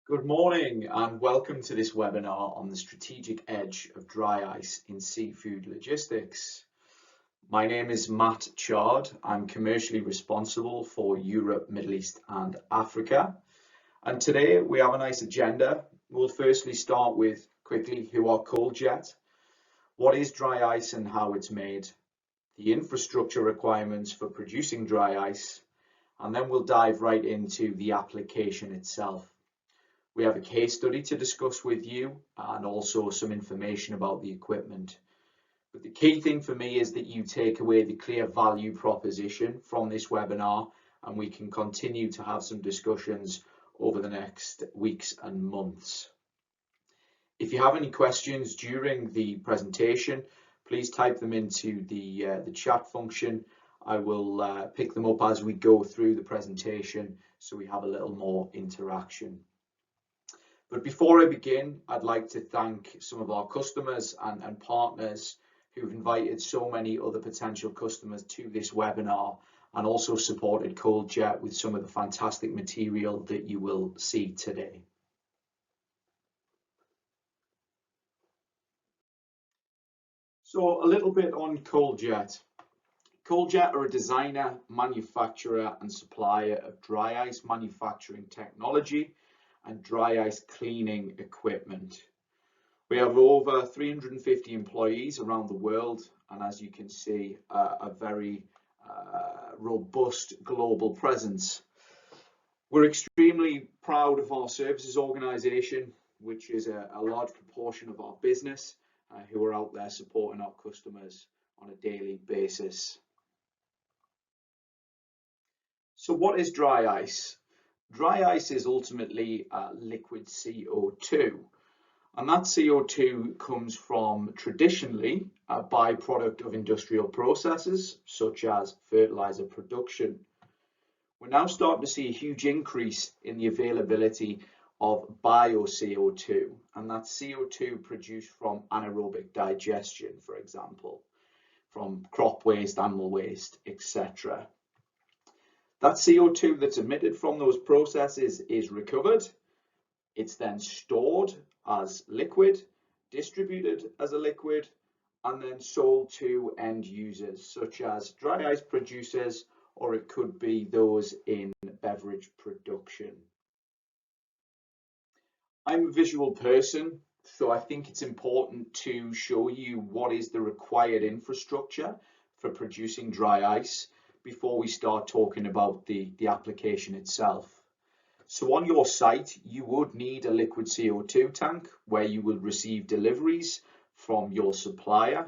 Good morning and welcome to this webinar on the strategic edge of dry ice in seafood logistics. My name is Matt Chard. I'm commercially responsible for Europe, Middle East and Africa. And today we have a nice agenda. We'll firstly start with quickly who are ColdJet, what is dry ice and how it's made, the infrastructure requirements for producing dry ice, and then we'll dive right into the application itself. We have a case study to discuss with you and also some information about the equipment. But the key thing for me is that you take away the clear value proposition from this webinar, and we can continue to have some discussions over the next weeks and months. If you have any questions during the presentation, please type them into the chat function. I will pick them up as we go through the presentation so we have a little more interaction. But before I begin, I'd like to thank some of our customers and partners who've invited so many other potential customers to this webinar and also supported ColdJet with some of the fantastic material that you will see today. So a little bit on ColdJet. ColdJet are a designer, manufacturer and supplier of dry ice manufacturing technology and dry ice cleaning equipment. We have over 350 employees around the world, and as you can see, a very robust global presence. We're extremely proud of our services organization, which is a large proportion of our business, who are out there supporting our customers on a daily basis. So what is dry ice? Dry ice is ultimately liquid CO2, and that CO2 comes from traditionally a byproduct of industrial processes such as fertilizer production. We're now starting to see a huge increase in the availability of bio-CO2, and that's CO2 produced from anaerobic digestion, for example, from crop waste, animal waste, etc. That CO2 that's emitted from those processes is recovered. It's then stored as liquid, distributed as a liquid, and then sold to end users such as dry ice producers, or it could be those in beverage production. I'm a visual person, so I think it's important to show you what is the required infrastructure for producing dry ice before we start talking about the application itself. So on your site, you would need a liquid CO2 tank where you will receive deliveries from your supplier.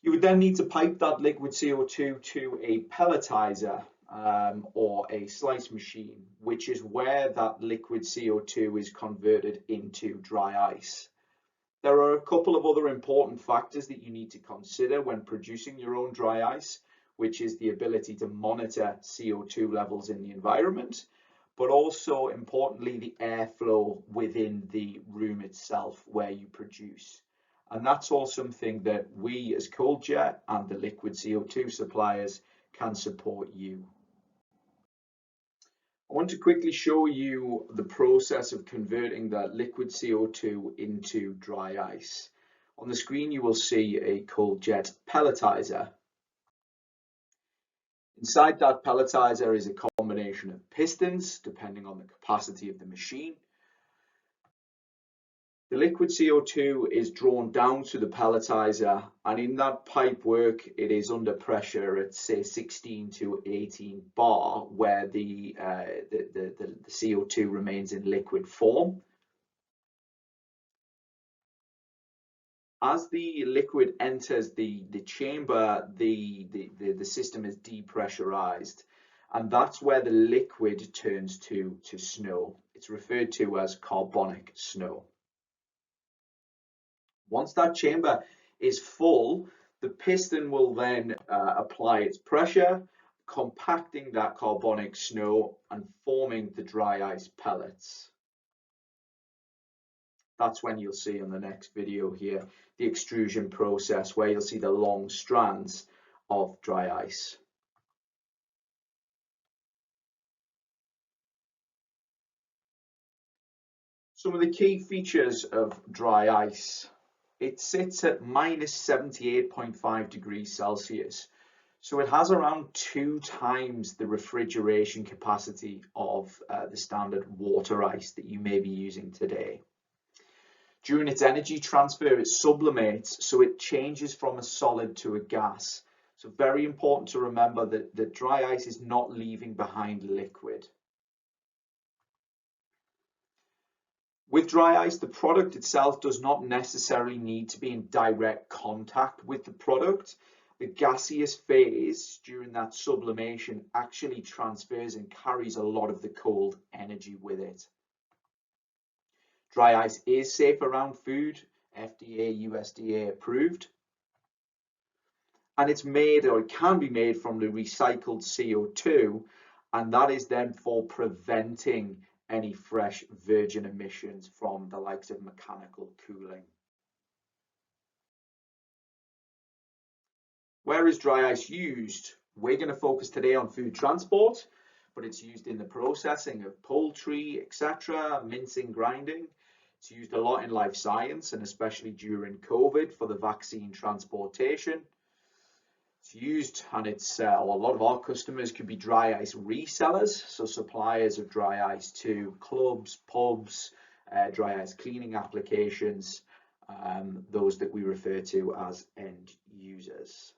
You would then need to pipe that liquid CO2 to a pelletizer or a slice machine, which is where that liquid CO2 is converted into dry ice. There are a couple of other important factors that you need to consider when producing your own dry ice, which is the ability to monitor CO2 levels in the environment, but also importantly the airflow within the room itself where you produce. And that's all something that we as ColdJet and the liquid CO2 suppliers can support you. I want to quickly show you the process of converting that liquid CO2 into dry ice. On the screen you will see a ColdJet pelletizer. Inside that pelletizer is a combination of pistons, depending on the capacity of the machine. The liquid CO2 is drawn down to the pelletizer, and in that pipe work, it is under pressure at say 16 to 18 bar, where the CO2 remains in liquid form. As the liquid enters the chamber, the system is depressurized, and that's where the liquid turns to snow. It's referred to as carbonic snow. Once that chamber is full, the piston will then apply its pressure, compacting that carbonic snow and forming the dry ice pellets. That's when you'll see on the next video here the extrusion process, where you'll see the long strands of dry ice. Some of the key features of dry ice. It sits at minus 78.5 degrees Celsius. So it has around 2 times the refrigeration capacity of the standard water ice that you may be using today. During its energy transfer, it sublimates, so it changes from a solid to a gas. So very important to remember that dry ice is not leaving behind liquid. With dry ice, the product itself does not necessarily need to be in direct contact with the product. The gaseous phase during that sublimation actually transfers and carries a lot of the cold energy with it. Dry ice is safe around food, FDA, USDA approved. And it's made, or it can be made, from the recycled CO2, and that is then for preventing any fresh virgin emissions from the likes of mechanical cooling. Where is dry ice used? We're going to focus today on food transport, but it's used in the processing of poultry, etc., mincing, grinding. It's used a lot in life science, and especially during COVID for the vaccine transportation. It's used, and it's a lot of our customers could be dry ice resellers, so suppliers of dry ice to clubs, pubs, dry ice cleaning applications, those that we refer to as end users.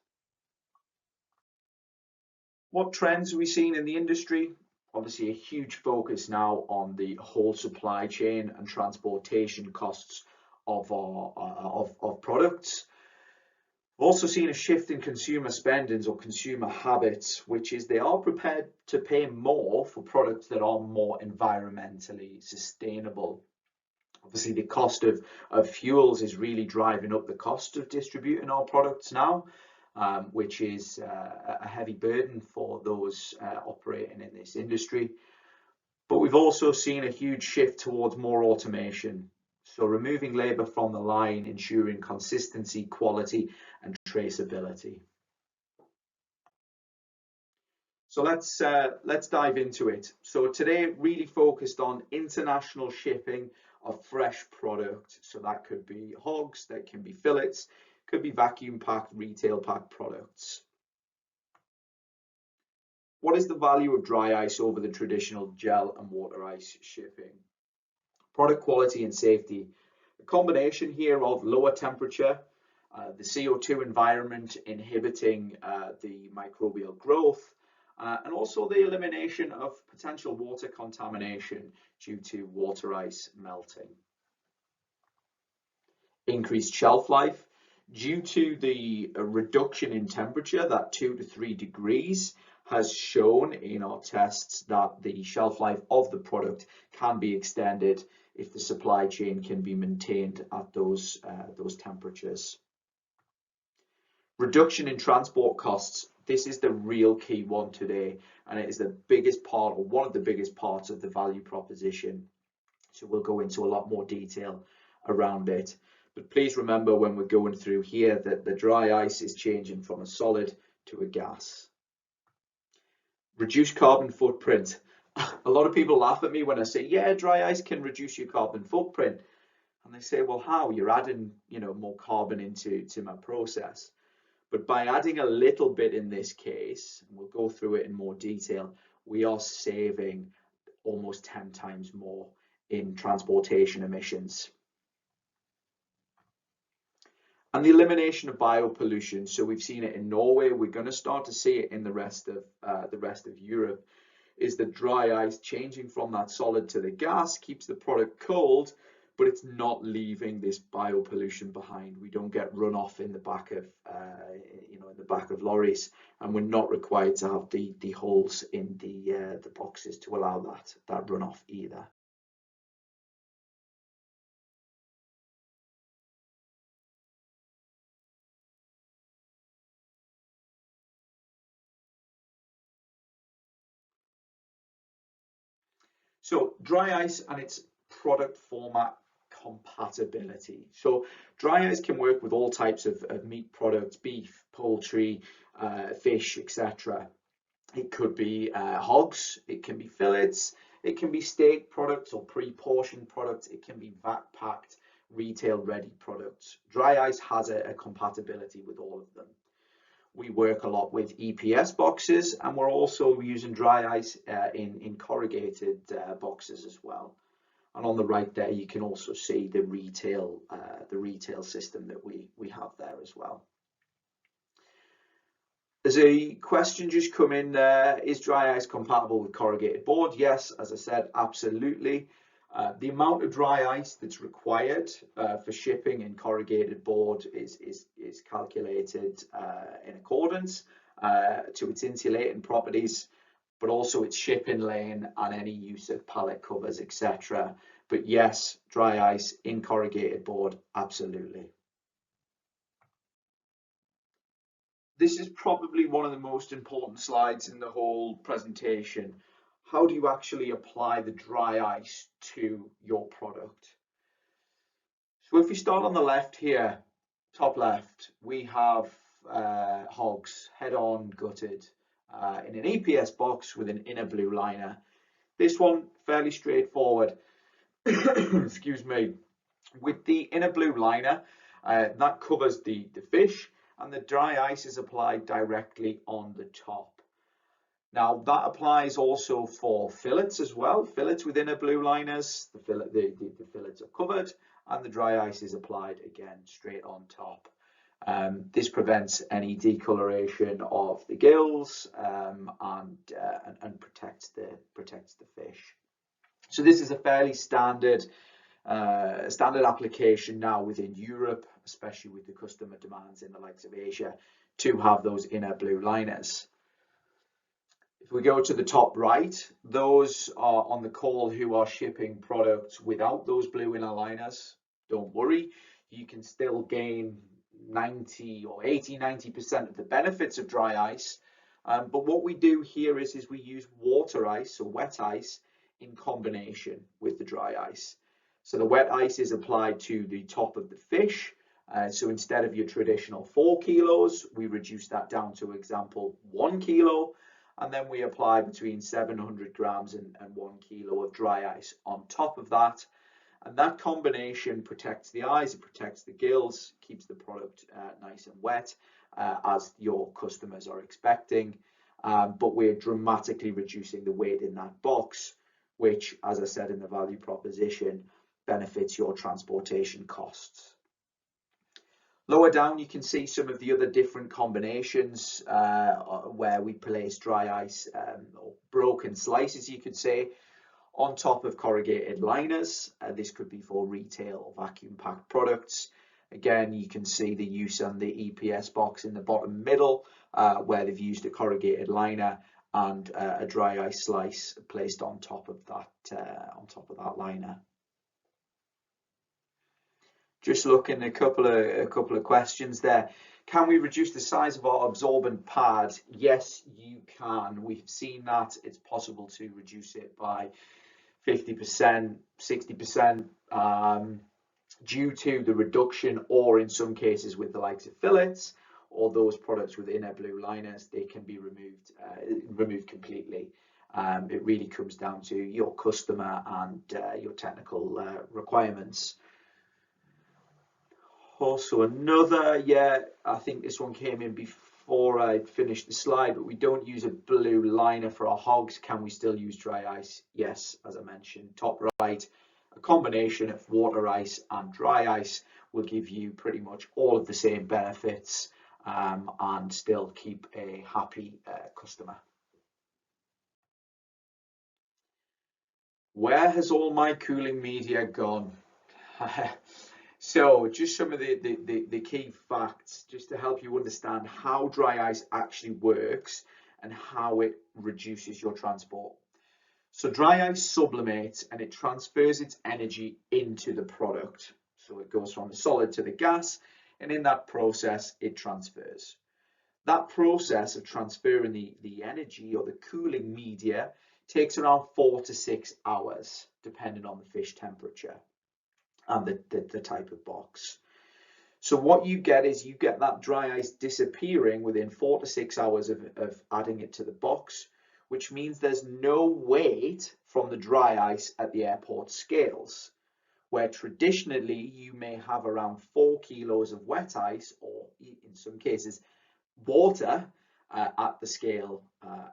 What trends are we seeing in the industry? Obviously a huge focus now on the whole supply chain and transportation costs of our products. We've also seen a shift in consumer spendings or consumer habits, which is they are prepared to pay more for products that are more environmentally sustainable. Obviously, the cost of fuels is really driving up the cost of distributing our products now, which is a heavy burden for those operating in this industry. But we've also seen a huge shift towards more automation. So removing labour from the line, ensuring consistency, quality and traceability. So let's dive into it. So today really focused on international shipping of fresh product. So that could be HOGs, that can be fillets, could be vacuum packed, retail packed products. What is the value of dry ice over the traditional gel and water ice shipping? Product quality and safety. A combination here of lower temperature, the CO2 environment inhibiting the microbial growth, and also the elimination of potential water contamination due to water ice melting. Increased shelf life. Due to the reduction in temperature, that 2 to 3 degrees, has shown in our tests that the shelf life of the product can be extended if the supply chain can be maintained at those temperatures. Reduction in transport costs. This is the real key one today, and it is the biggest part, or one of the biggest parts of the value proposition. So we'll go into a lot more detail around it. But please remember when we're going through here that the dry ice is changing from a solid to a gas. Reduce carbon footprint. A lot of people laugh at me when I say, yeah, dry ice can reduce your carbon footprint. And they say, well, how? You're adding, more carbon into my process. But by adding a little bit in this case, and we'll go through it in more detail, we are saving almost 10 times more in transportation emissions. And the elimination of biopollution. So we've seen it in Norway. We're going to start to see it in the rest of Europe. Is the dry ice changing from that solid to the gas, keeps the product cold, but it's not leaving this biopollution behind. We don't get runoff in the back of in the back of lorries, and we're not required to have the holes in the boxes to allow that runoff either. So dry ice and its product format compatibility. So dry ice can work with all types of meat products, beef, poultry, fish, etc. It could be HOGs, it can be fillets, It can be staked products or pre-portioned products. It can be vac packed, retail ready products. Dry ice has a compatibility with all of them. We work a lot with EPS boxes, and we're also using dry ice in corrugated boxes as well. And on the right there, you can also see the retail system that we have there as well. There's a question just come in there. Is dry ice compatible with corrugated board? Yes, as I said, absolutely. The amount of dry ice that's required for shipping in corrugated board is calculated in accordance to its insulating properties, but also its shipping lane and any use of pallet covers, etc. But yes, dry ice in corrugated board, absolutely. This is probably one of the most important slides in the whole presentation. How do you actually apply the dry ice to your product? So if we start on the left here, top left, we have HOGs, head-on gutted, in an EPS box with an inner blue liner. This one, fairly straightforward. Excuse me. With the inner blue liner, that covers the fish, and the dry ice is applied directly on the top. Now that applies also for fillets as well. Fillets with inner blue liners, the fillets are covered, and the dry ice is applied again straight on top. This prevents any decoloration of the gills and protects the fish. So this is a fairly standard application now within Europe, especially with the customer demands in the likes of Asia, to have those inner blue liners. If we go to the top right, those are on the call who are shipping products without those blue inner liners. Don't worry, you can still gain 90% of the benefits of dry ice. But what we do here is we use water ice or wet ice in combination with the dry ice. So the wet ice is applied to the top of the fish. So instead of your traditional 4 kilos, we reduce that down to, example, 1 kilo. And then we apply between 700 grams and 1 kilo of dry ice on top of that. And that combination protects the eyes, it protects the gills, keeps the product nice and wet, as your customers are expecting. But we're dramatically reducing the weight in that box, which, as I said in the value proposition, benefits your transportation costs. Lower down, you can see some of the other different combinations where we place dry ice, or broken slices, you could say, on top of corrugated liners. This could be for retail or vacuum packed products. Again, you can see the use on the EPS box in the bottom middle, where they've used a corrugated liner and a dry ice slice placed on top of that liner. Just looking at a couple of questions there. Can we reduce the size of our absorbent pad? Yes, you can. We've seen that it's possible to reduce it by 50%, 60% due to the reduction, or in some cases with the likes of fillets or those products with inner blue liners, they can be removed completely. It really comes down to your customer and your technical requirements. Also another, I think this one came in before I finished the slide, but we don't use a blue liner for our HOGs. Can we still use dry ice? Yes, as I mentioned, top right, a combination of water ice and dry ice will give you pretty much all of the same benefits and still keep a happy customer. Where has all my cooling media gone? So just some of the key facts, just to help you understand how dry ice actually works and how it reduces your transport. So dry ice sublimates and it transfers its energy into the product. So it goes from the solid to the gas, and in that process it transfers. That process of transferring the energy or the cooling media takes around 4 to 6 hours, depending on the fish temperature and the type of box. So what you get is you get that dry ice disappearing within 4 to 6 hours of adding it to the box, which means there's no weight from the dry ice at the airport scales, where traditionally you may have around 4 kilos of wet ice, or in some cases water, at the scale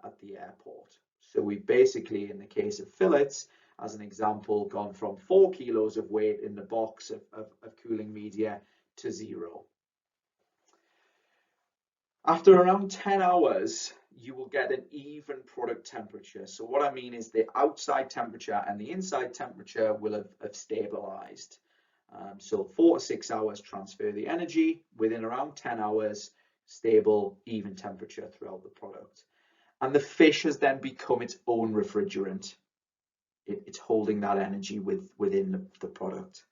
at the airport. So we basically, in the case of fillets, as an example, gone from 4 kilos of weight in the box of cooling media to 0. After around 10 hours, you will get an even product temperature. So what I mean is the outside temperature and the inside temperature will have stabilized. So 4 to 6 hours transfer the energy. Within around 10 hours, stable, even temperature throughout the product. And the fish has then become its own refrigerant. It's holding that energy within the product.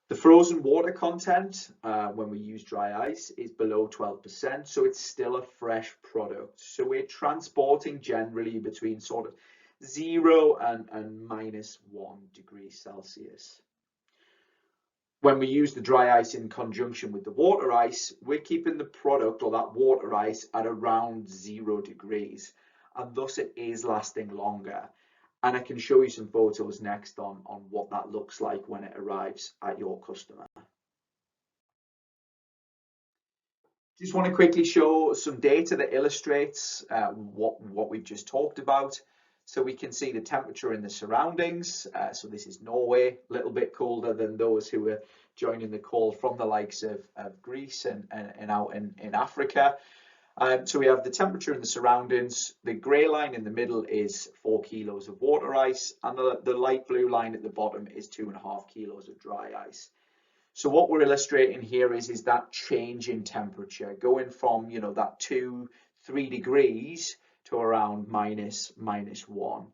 The frozen water content, when we use dry ice, is below 12%, so it's still a fresh product. So we're transporting generally between sort of 0 and -1 degrees Celsius. When we use the dry ice in conjunction with the water ice, we're keeping the product, or that water ice, at around 0 degrees, and thus it is lasting longer. And I can show you some photos next on what that looks like when it arrives at your customer. Just want to quickly show some data that illustrates what we've just talked about. So we can see the temperature in the surroundings. So this is Norway, a little bit colder than those who are joining the call from the likes of Greece and out in Africa. So we have the temperature in the surroundings. The grey line in the middle is 4 kilos of water ice, and the light blue line at the bottom is 2.5 kilos of dry ice. So what we're illustrating here is that change in temperature, going from, you know, that 2-3 degrees to around -1.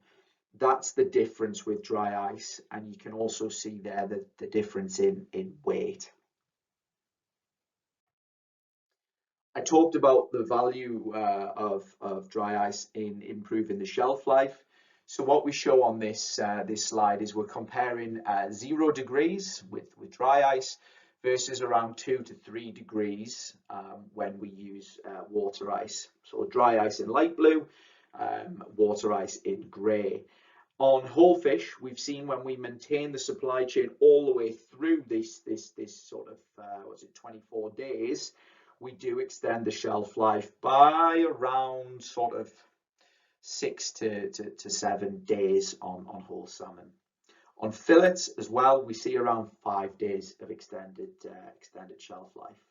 That's the difference with dry ice, and you can also see there the difference in weight. I talked about the value of dry ice in improving the shelf life. So what we show on this slide is we're comparing 0 degrees with dry ice versus around 2 to 3 degrees when we use water ice. So dry ice in light blue, water ice in grey. On whole fish, we've seen when we maintain the supply chain all the way through this sort of 24 days, we do extend the shelf life by around sort of 6 to 7 days on whole salmon. On fillets as well, we see around 5 days of extended shelf life.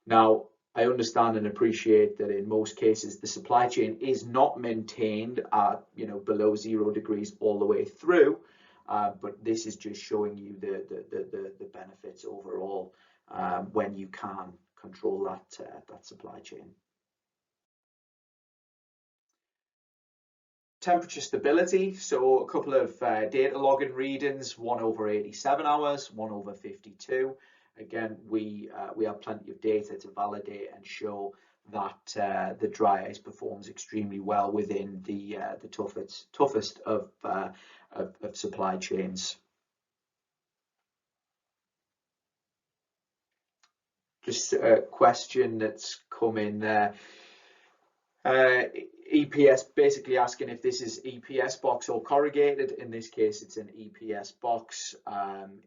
Now, I understand and appreciate that in most cases the supply chain is not maintained at, you know, below 0 degrees all the way through, but this is just showing you the benefits overall when you can control that supply chain. Temperature stability, so a couple of data logging readings, 1/87 hours, 1/52. Again, we have plenty of data to validate and show that the dry ice performs extremely well within the toughest of supply chains. Just a question that's come in there. EPS basically asking if this is EPS box or corrugated. In this case, it's an EPS box.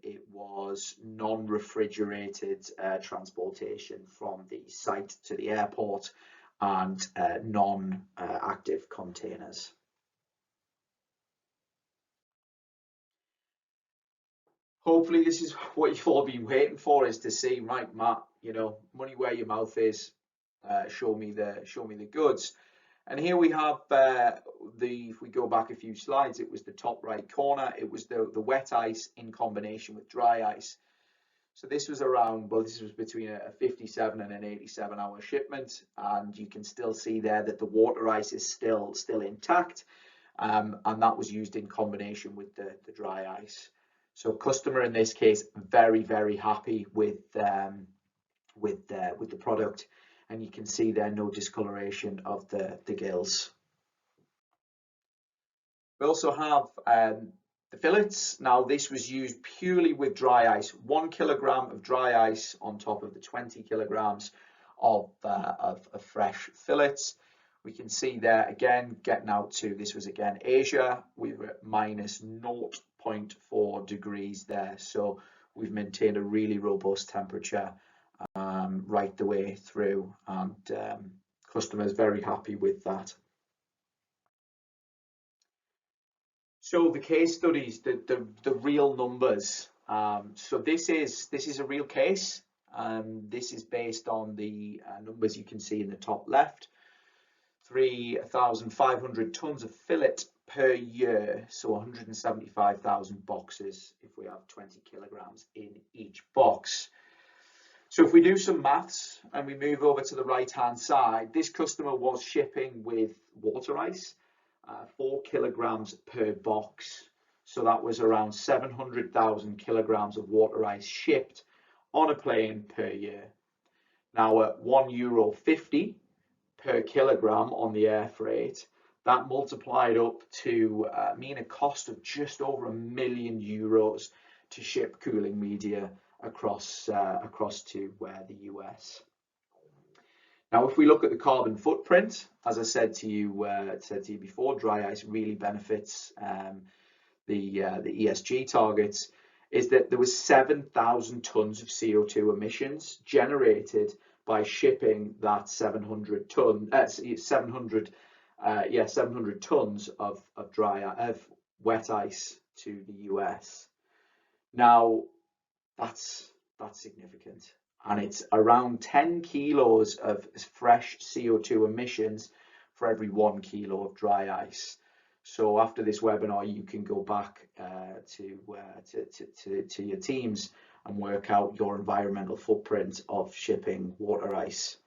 It was non-refrigerated transportation from the site to the airport, and non-active containers. Hopefully this is what you've all been waiting for, is to see, right, Matt, you know, money where your mouth is. Show me the goods. And here we have if we go back a few slides, it was the top right corner. It was the wet ice in combination with dry ice. So this was around, well, this was between a 57 and an 87 hour shipment, and you can still see there that the water ice is still intact, and that was used in combination with the dry ice. So customer in this case very, very happy with the product. And you can see there no discoloration of the gills. We also have the fillets. Now this was used purely with dry ice, 1 kilogram of dry ice on top of the 20 kilograms of fresh fillets. We can see there again, getting out to, this was again Asia, we were at minus 0.4 degrees there. So we've maintained a really robust temperature right the way through, and customers very happy with that. So the case studies, the real numbers. So this is a real case. This is based on the numbers you can see in the top left. 3,500 tons of fillet per year, so 175,000 boxes if we have 20 kilograms in each box. So if we do some maths and we move over to the right hand side, this customer was shipping with water ice, 4 kilograms per box. So that was around 700,000 kilograms of water ice shipped on a plane per year. Now at €1.50 per kilogram on the air freight, that multiplied up to mean a cost of just over €1 million to ship cooling media across to the US. Now, if we look at the carbon footprint, as I said to you before, dry ice really benefits the ESG targets. Is that there was 7,000 tons of CO2 emissions generated by shipping that 700 tons of wet ice to the US. Now, that's significant, and it's around 10 kilos of fresh CO2 emissions for every 1 kilo of dry ice. So after this webinar, you can go back to your teams and work out your environmental footprint of shipping water ice.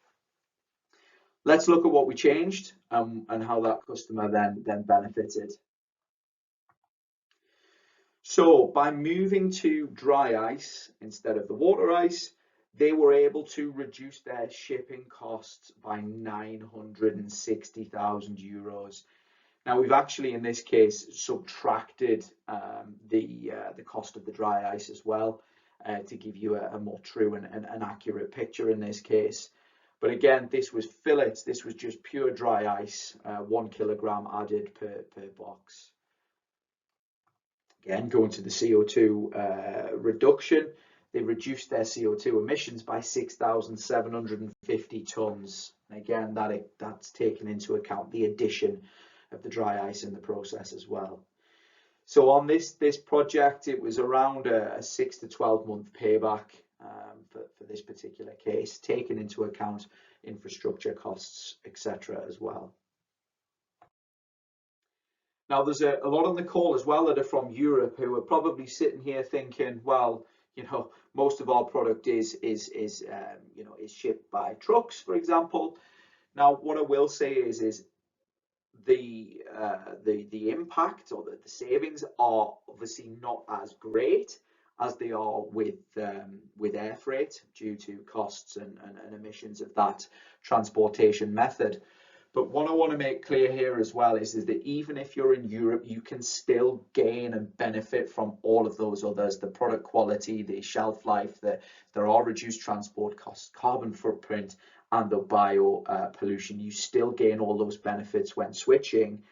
Let's look at what we changed and how that customer then benefited. So by moving to dry ice instead of the water ice, they were able to reduce their shipping costs by €960,000. Now we've actually, in this case, subtracted the cost of the dry ice as well to give you a more true and accurate picture in this case. But again, this was fillets. This was just pure dry ice, 1 kilogram added per box. Again, going to the CO2 reduction, they reduced their CO2 emissions by 6,750 tons. And again, that's taken into account the addition of the dry ice in the process as well. So on this project, it was around a 6 to 12 month payback for this particular case, taking into account infrastructure costs, etc. as well. Now, there's a lot on the call as well that are from Europe who are probably sitting here thinking, well, most of our product is shipped by trucks, for example. Now, what I will say is the impact or the savings are obviously not as great as they are with air freight due to costs and emissions of that transportation method. But what I want to make clear here as well is that even if you're in Europe, you can still gain and benefit from all of those others: the product quality, the shelf life, there are reduced transport costs, carbon footprint, and the bio pollution. You still gain all those benefits when switching.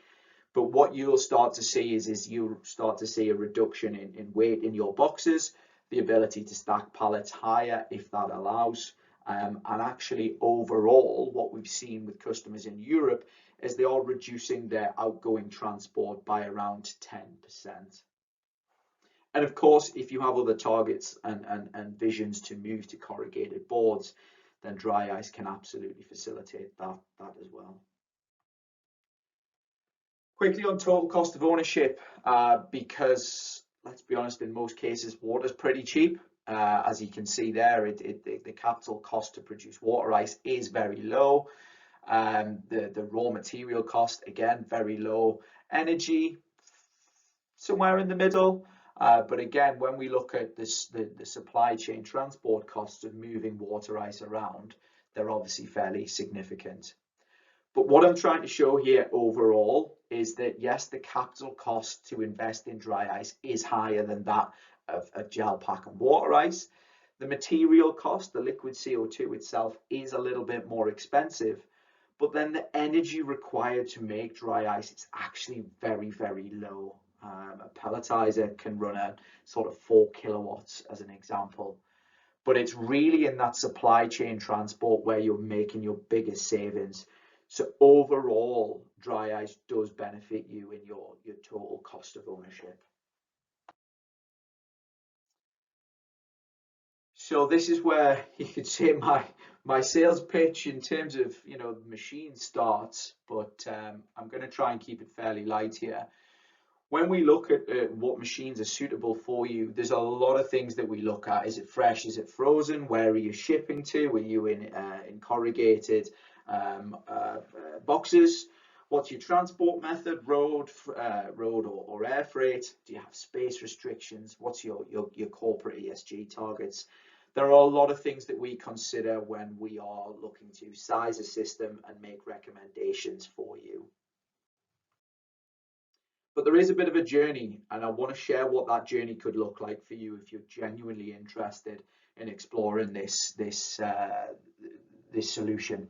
But what you'll start to see is you'll start to see a reduction in weight in your boxes, the ability to stack pallets higher if that allows. And actually overall, what we've seen with customers in Europe is they are reducing their outgoing transport by around 10%. And of course, if you have other targets and visions to move to corrugated boards, then dry ice can absolutely facilitate that as well. Quickly on total cost of ownership, because let's be honest, in most cases, water is pretty cheap. As you can see there, the capital cost to produce water ice is very low. The raw material cost, again, very low. Energy, somewhere in the middle. But again, when we look at this, the supply chain transport costs of moving water ice around, they're obviously fairly significant. But what I'm trying to show here overall is that, yes, the capital cost to invest in dry ice is higher than that of gel pack and water ice. The material cost, the liquid CO2 itself, is a little bit more expensive, but then the energy required to make dry ice, it's actually very, very low. A pelletizer can run at sort of 4 kilowatts as an example, but it's really in that supply chain transport where you're making your biggest savings. So overall, dry ice does benefit you in your total cost of ownership. So this is where you could say my sales pitch in terms of, you know, the machine starts, but I'm going to try and keep it fairly light here. When we look at what machines are suitable for you, there's a lot of things that we look at. Is it fresh? Is it frozen? Where are you shipping to? Are you in corrugated boxes? What's your transport method? Road or air freight? Do you have space restrictions? What's your corporate ESG targets? There are a lot of things that we consider when we are looking to size a system and make recommendations for you. But there is a bit of a journey, and I want to share what that journey could look like for you if you're genuinely interested in exploring this solution.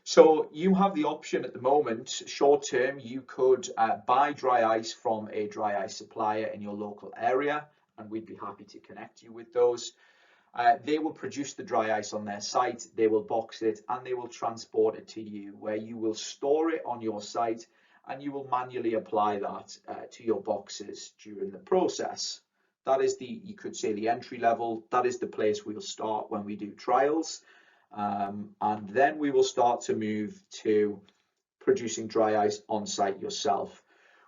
So you have the option at the moment, short term, you could buy dry ice from a dry ice supplier in your local area, and we'd be happy to connect you with those. They will produce the dry ice on their site, they will box it, and they will transport it to you, where you will store it on your site, and you will manually apply that to your boxes during the process. That is you could say the entry level. That is the place we'll start when we do trials. And then we will start to move to producing dry ice on site yourself,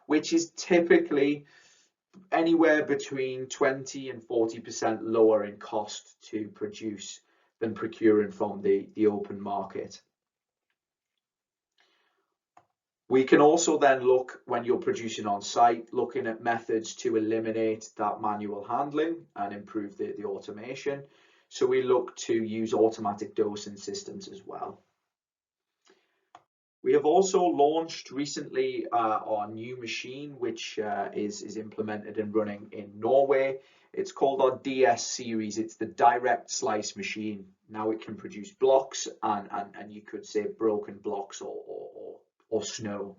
which is typically anywhere between 20 and 40% lower in cost to produce than procuring from the open market. We can also then look, when you're producing on site, looking at methods to eliminate that manual handling and improve the automation. So we look to use automatic dosing systems as well. We have also launched recently our new machine, which is implemented and running in Norway. It's called our DS series. It's the direct slice machine. Now it can produce blocks and you could say broken blocks or snow.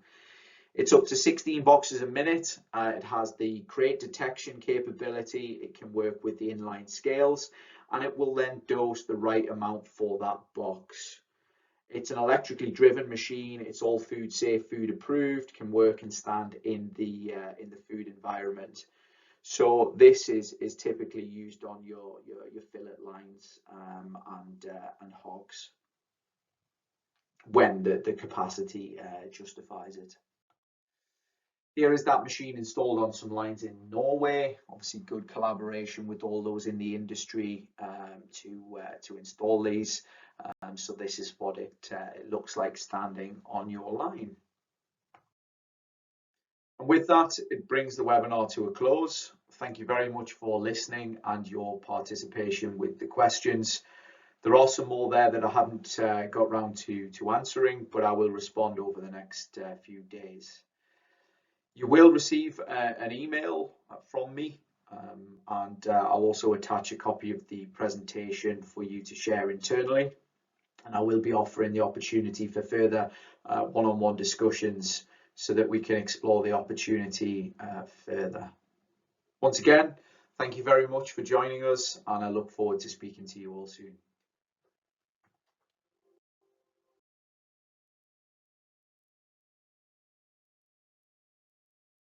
It's up to 16 boxes a minute. It has the crate detection capability. It can work with the inline scales, and it will then dose the right amount for that box. It's an electrically driven machine. It's all food safe, food approved, can work and stand in the food environment. So this is typically used on your fillet lines and HOGs when the capacity justifies it. Here is that machine installed on some lines in Norway. Obviously, good collaboration with all those in the industry to install these. So this is what it looks like standing on your line. And with that, it brings the webinar to a close. Thank you very much for listening and your participation with the questions. There are some more there that I haven't got round to answering, but I will respond over the next few days. You will receive an email from me, and I'll also attach a copy of the presentation for you to share internally. And I will be offering the opportunity for further one-on-one discussions so that we can explore the opportunity further. Once again, thank you very much for joining us, and I look forward to speaking to you all soon.